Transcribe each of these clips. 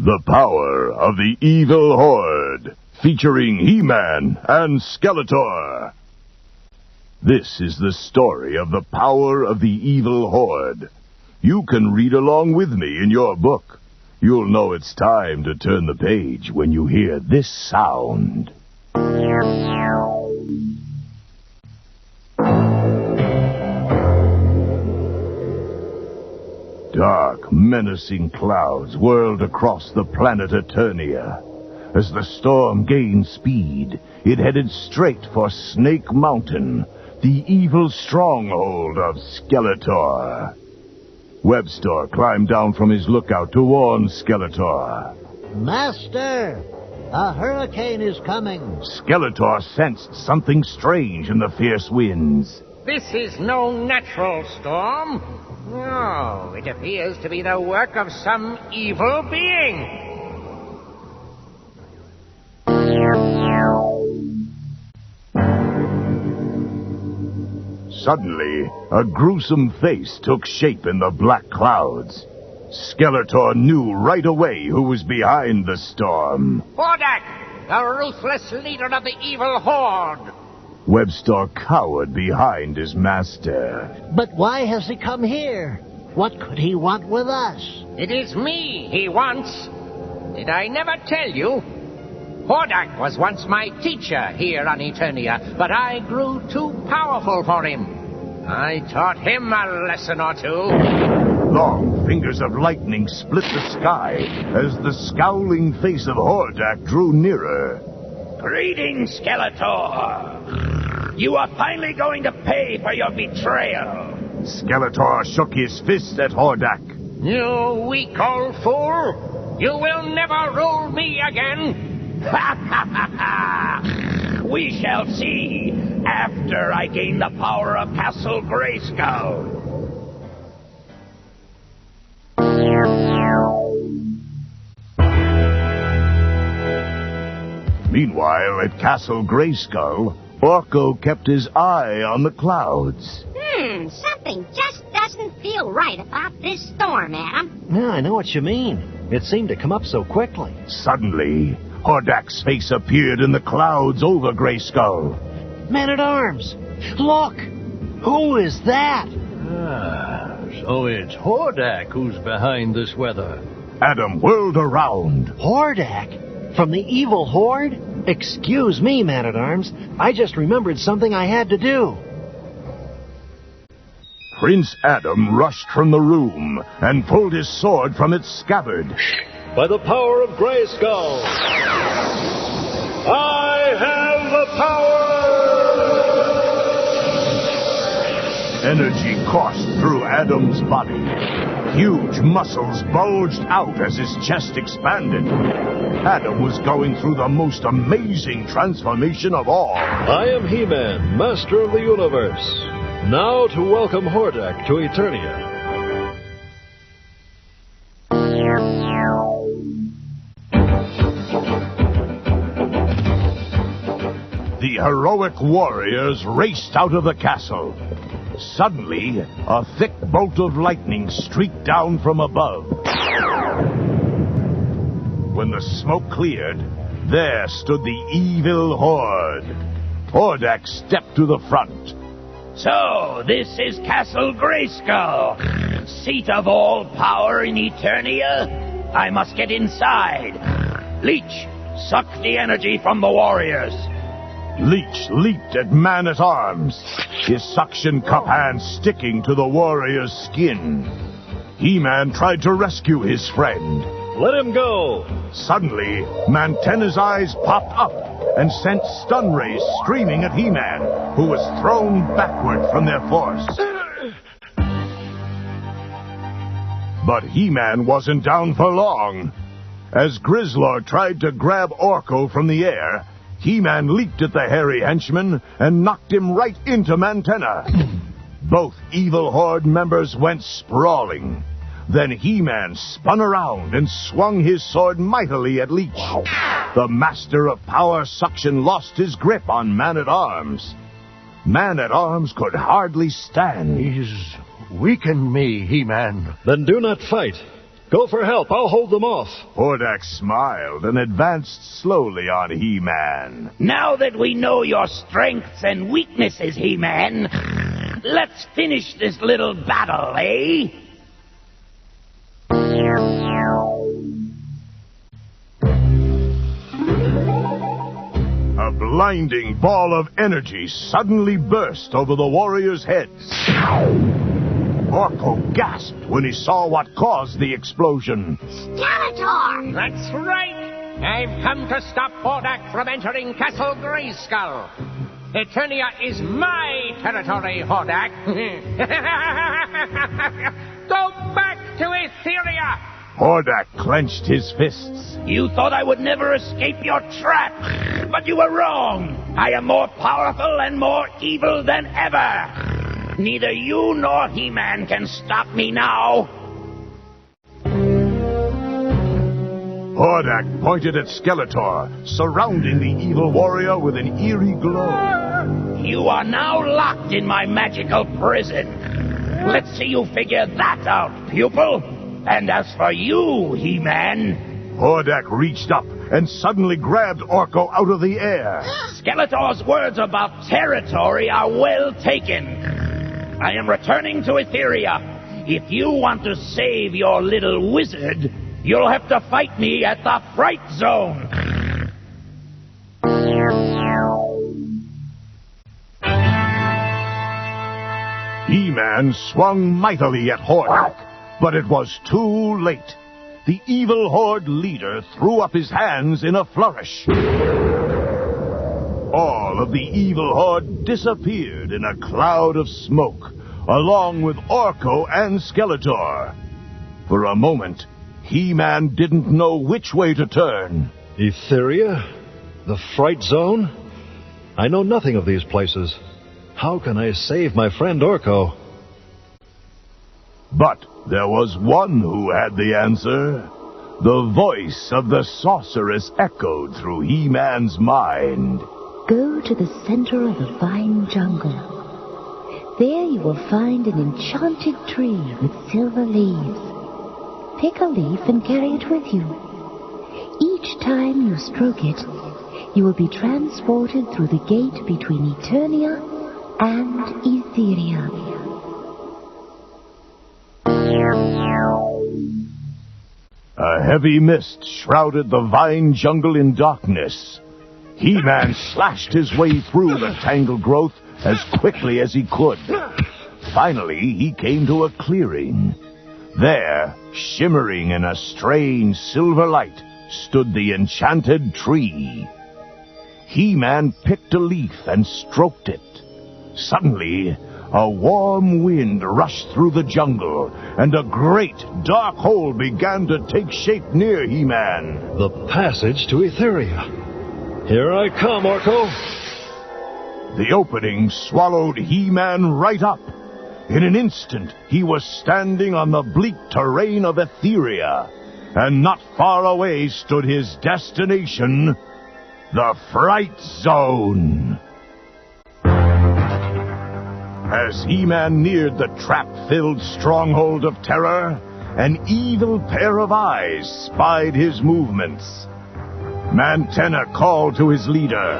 The Power of the Evil Horde, featuring He-Man and Skeletor. This is the story of the power of the evil horde. You can read along with me in your book. You'll know it's time to turn the page when you hear this sound. Dark, menacing clouds whirled across the planet Eternia. As the storm gained speed, it headed straight for Snake Mountain, the evil stronghold of Skeletor. Webster climbed down from his lookout to warn Skeletor. Master, a hurricane is coming. Skeletor sensed something strange in the fierce winds. This is no natural storm. No, it appears to be the work of some evil being. Suddenly, a gruesome face took shape in the black clouds. Skeletor knew right away who was behind the storm. Hordak, the ruthless leader of the evil horde. Webster cowered behind his master. But why has he come here? What could he want with us? It is me he wants. Did I never tell you? Hordak was once my teacher here on Eternia, but I grew too powerful for him. I taught him a lesson or two. Long fingers of lightning split the sky as the scowling face of Hordak drew nearer. Greetings, Skeletor. You are finally going to pay for your betrayal. Skeletor shook his fist at Hordak. You weak old fool! You will never rule me again! Ha ha ha ha! We shall see after I gain the power of Castle Grayskull. Meanwhile, at Castle Grayskull, Orko kept his eye on the clouds. Something just doesn't feel right about this storm, Adam. Yeah, I know what you mean. It seemed to come up so quickly. Suddenly, Hordak's face appeared in the clouds over Grayskull. Man-at-Arms! Look! Who is that? So it's Hordak who's behind this weather. Adam whirled around. Hordak? From the evil horde? Excuse me, Man-at-Arms. I just remembered something I had to do. Prince Adam rushed from the room and pulled his sword from its scabbard. By the power of Grayskull, I have the power! Energy coursed through Adam's body. Huge muscles bulged out as his chest expanded. Adam was going through the most amazing transformation of all. I am He-Man, Master of the Universe. Now to welcome Hordak to Eternia. The heroic warriors raced out of the castle. Suddenly, a thick bolt of lightning streaked down from above. When the smoke cleared, there stood the evil horde. Hordak stepped to the front. So, this is Castle Grayskull, seat of all power in Eternia. I must get inside. Leech, suck the energy from the warriors. Leech leaped at Man-at-Arms, his suction cup hand sticking to the warrior's skin. He-Man tried to rescue his friend. Let him go! Suddenly, Mantenna's eyes popped up and sent stun rays streaming at He-Man, who was thrown backward from their force. But He-Man wasn't down for long. As Grizzlor tried to grab Orko from the air, He-Man leaped at the hairy henchman and knocked him right into Mantenna. Both evil horde members went sprawling. Then He-Man spun around and swung his sword mightily at Leech. The master of power suction lost his grip on Man-at-Arms. Man-at-Arms could hardly stand. He's weakened me, He-Man. Then do not fight. Go for help. I'll hold them off. Hordak smiled and advanced slowly on He-Man. Now that we know your strengths and weaknesses, He-Man, let's finish this little battle, eh? A blinding ball of energy suddenly burst over the warriors' heads. Orko gasped when he saw what caused the explosion. Skeletor! That's right. I've come to stop Hordak from entering Castle Grayskull. Eternia is my territory, Hordak. Go back to Etheria! Hordak clenched his fists. You thought I would never escape your trap, but you were wrong. I am more powerful and more evil than ever. Neither you nor He-Man can stop me now. Hordak pointed at Skeletor, surrounding the evil warrior with an eerie glow. You are now locked in my magical prison. Let's see you figure that out, pupil. And as for you, He-Man... Hordak reached up and suddenly grabbed Orko out of the air. Skeletor's words about territory are well taken. I am returning to Etheria. If you want to save your little wizard, you'll have to fight me at the Fright Zone. He-Man swung mightily at Hordak, but it was too late. The evil Horde leader threw up his hands in a flourish. All of the evil Horde disappeared in a cloud of smoke, along with Orko and Skeletor. For a moment, He-Man didn't know which way to turn. Etheria? The Fright Zone? I know nothing of these places. How can I save my friend Orko? But there was one who had the answer. The voice of the sorceress echoed through He-Man's mind. Go to the center of the vine jungle. There you will find an enchanted tree with silver leaves. Pick a leaf and carry it with you. Each time you stroke it, you will be transported through the gate between Eternia and Etheria. A heavy mist shrouded the vine jungle in darkness. He-Man slashed his way through the tangled growth as quickly as he could. Finally, he came to a clearing. There, shimmering in a strange silver light, stood the enchanted tree. He-Man picked a leaf and stroked it. Suddenly, a warm wind rushed through the jungle, and a great dark hole began to take shape near He-Man. The passage to Etheria. Here I come, Orko. The opening swallowed He-Man right up. In an instant, he was standing on the bleak terrain of Etheria, and not far away stood his destination, the Fright Zone. As He-Man neared the trap-filled stronghold of terror, an evil pair of eyes spied his movements. Mantenna called to his leader.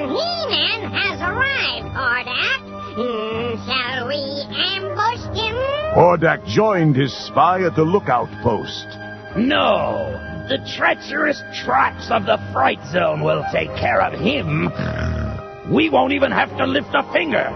He-Man has arrived, Hordak. Shall we ambush him? Hordak joined his spy at the lookout post. No, the treacherous traps of the Fright Zone will take care of him. We won't even have to lift a finger.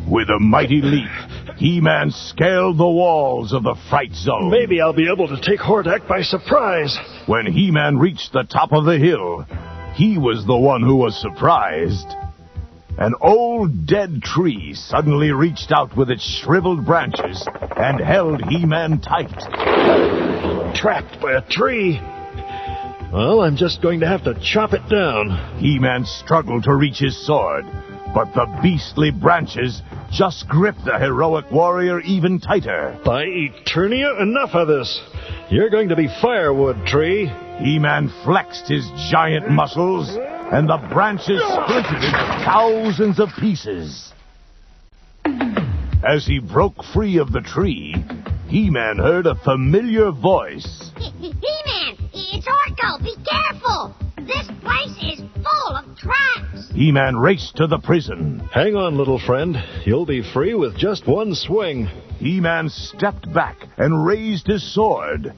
With a mighty leap, He-Man scaled the walls of the Fright Zone. Maybe I'll be able to take Hordak by surprise. When He-Man reached the top of the hill, he was the one who was surprised. An old dead tree suddenly reached out with its shriveled branches and held He-Man tight. Trapped by a tree. Well, I'm just going to have to chop it down. He-Man struggled to reach his sword, but the beastly branches just gripped the heroic warrior even tighter. By Eternia, enough of this. You're going to be firewood, tree. He-Man flexed his giant muscles, and the branches splintered into thousands of pieces. As he broke free of the tree, He-Man heard a familiar voice. He-Man, it's Orko. Be careful. This place is full of traps. He-Man raced to the prison. Hang on, little friend. You'll be free with just one swing. He-Man stepped back and raised his sword.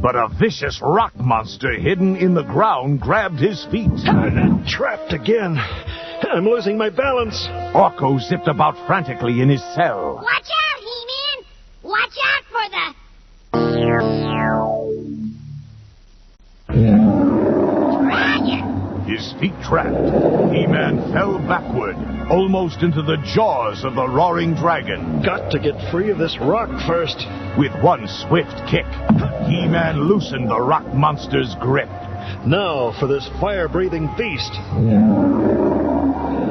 But a vicious rock monster hidden in the ground grabbed his feet. Trapped again. I'm losing my balance. Orko zipped about frantically in his cell. Watch out, He-Man. Watch out for the... dragon. His feet trapped, He-Man fell backward, almost into the jaws of the roaring dragon. Got to get free of this rock first. With one swift kick, He-Man loosened the rock monster's grip. Now for this fire-breathing beast.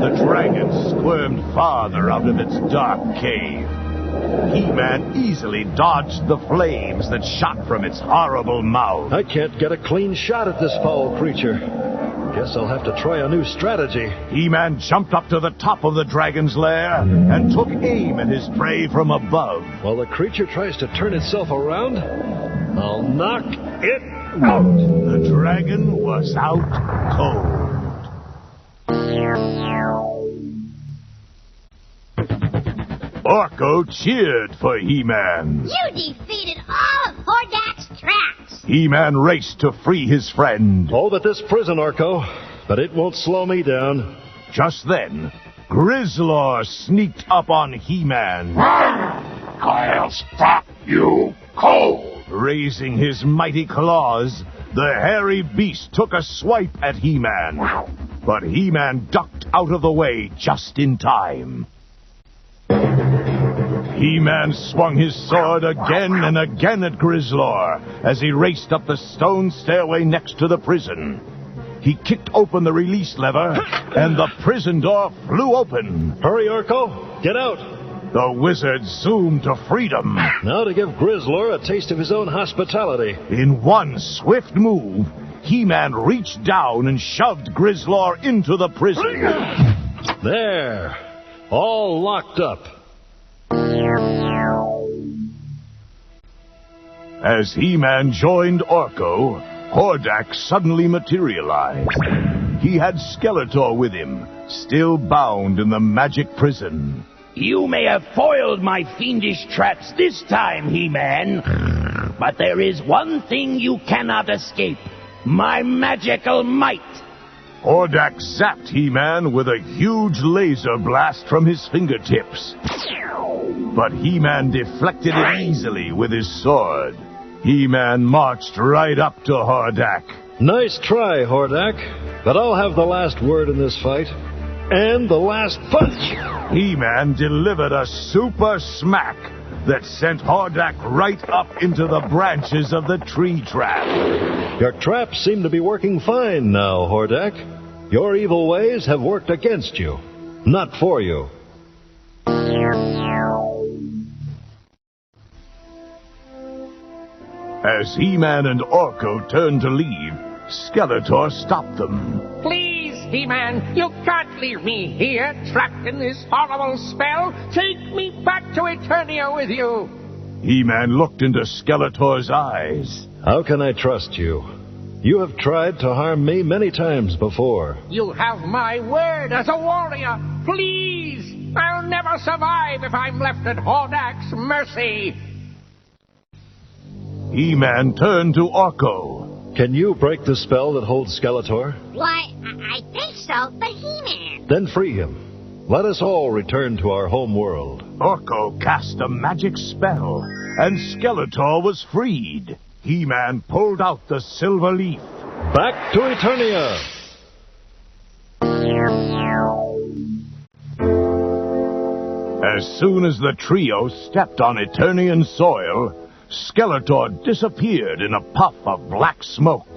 The dragon squirmed farther out of its dark cave. He-Man easily dodged the flames that shot from its horrible mouth. I can't get a clean shot at this foul creature. Guess I'll have to try a new strategy. He-Man jumped up to the top of the dragon's lair and took aim at his prey from above. While the creature tries to turn itself around, I'll knock it out. The dragon was out cold. Orko cheered for He-Man. You defeated all of Hordak's traps. He-Man raced to free his friend. All but this prison, Orko. But it won't slow me down. Just then, Grizzlor sneaked up on He-Man. I'll stop you cold. Raising his mighty claws, the hairy beast took a swipe at He-Man. But He-Man ducked out of the way just in time. He-Man swung his sword again and again at Grizzlor as he raced up the stone stairway next to the prison. He kicked open the release lever, and the prison door flew open. Hurry, Orko. Get out. The wizard zoomed to freedom. Now to give Grizzlor a taste of his own hospitality. In one swift move, He-Man reached down and shoved Grizzlor into the prison. There. All locked up. As He-Man joined Orko, Hordak suddenly materialized. He had Skeletor with him, still bound in the magic prison. You may have foiled my fiendish traps this time, He-Man. But there is one thing you cannot escape. My magical might. Hordak zapped He-Man with a huge laser blast from his fingertips. But He-Man deflected it easily with his sword. He-Man marched right up to Hordak. Nice try, Hordak. But I'll have the last word in this fight. And the last punch. He-Man delivered a super smack that sent Hordak right up into the branches of the tree trap. Your traps seem to be working fine now, Hordak. Your evil ways have worked against you, not for you. As He-Man and Orko turned to leave, Skeletor stopped them. Please, He-Man, you can't leave me here, trapped in this horrible spell. Take me back to Eternia with you. He-Man looked into Skeletor's eyes. How can I trust you? You have tried to harm me many times before. You have my word as a warrior. Please, I'll never survive if I'm left at Hordak's mercy. He-Man turned to Orko. Can you break the spell that holds Skeletor? Why, I think so, but He-Man... Then free him. Let us all return to our home world. Orko cast a magic spell, and Skeletor was freed. He-Man pulled out the silver leaf. Back to Eternia! As soon as the trio stepped on Eternian soil, Skeletor disappeared in a puff of black smoke.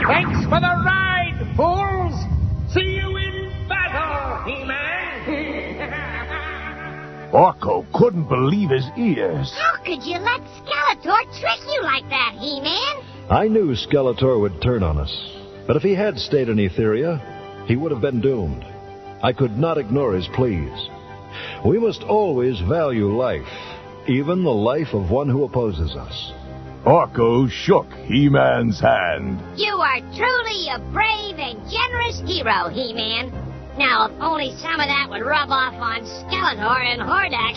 Thanks for the ride, fools! See you in battle, He-Man! Orko couldn't believe his ears. How could you let Skeletor trick you like that, He-Man? I knew Skeletor would turn on us. But if he had stayed in Etheria, he would have been doomed. I could not ignore his pleas. We must always value life, even the life of one who opposes us. Orko shook He-Man's hand. You are truly a brave and generous hero, He-Man. Now, if only some of that would rub off on Skeletor and Hordak.